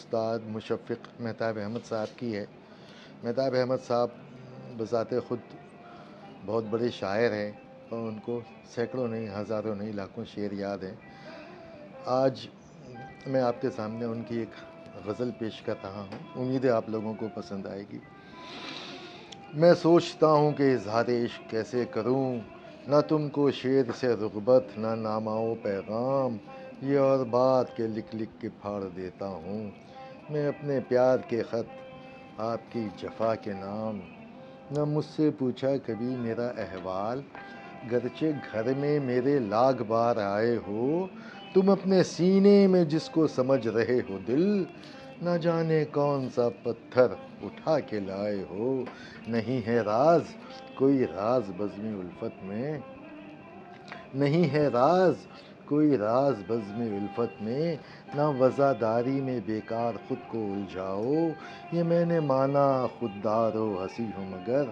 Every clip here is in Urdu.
استاد مشفق مہتاب احمد صاحب کی ہے۔ مہتاب احمد صاحب بذات خود بہت بڑے شاعر ہیں اور ان کو سینکڑوں نہیں، ہزاروں نہیں، لاکھوں شعر یاد ہیں۔ آج میں آپ کے سامنے ان کی ایک غزل پیش کر رہا ہوں، امید ہے آپ لوگوں کو پسند آئے گی۔ میں سوچتا ہوں کہ اظہار عشق کیسے کروں، نہ تم کو شعر سے رغبت، نہ نامہ و پیغام، یہ اور بات کہ لکھ لکھ کے پھاڑ دیتا ہوں میں اپنے پیار کے خط آپ کی جفا کے نام۔ نہ مجھ سے پوچھا کبھی میرا احوال، گرچہ گھر میں میرے لاگ بار آئے ہو، تم اپنے سینے میں جس کو سمجھ رہے ہو دل، نہ جانے کون سا پتھر اٹھا کے لائے ہو۔ نہیں ہے راز کوئی راز بزم الفت میں، نہیں ہے راز کوئی راز بزم الفت میں، نہ وزاداری میں بیکار خود کو الجھاؤ۔ یہ میں نے مانا خوددار و ہنسی ہوں مگر،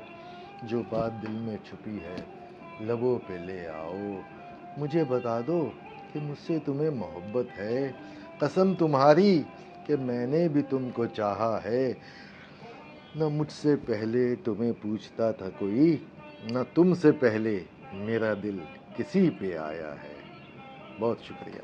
جو بات دل میں چھپی ہے لبوں پہ لے آؤ۔ مجھے بتا دو کہ مجھ سے تمہیں محبت ہے، قسم تمہاری کہ میں نے بھی تم کو چاہا ہے۔ نہ مجھ سے پہلے تمہیں پوچھتا تھا کوئی، نہ تم سے پہلے میرا دل کسی پہ آیا ہے۔ بہت شکریہ۔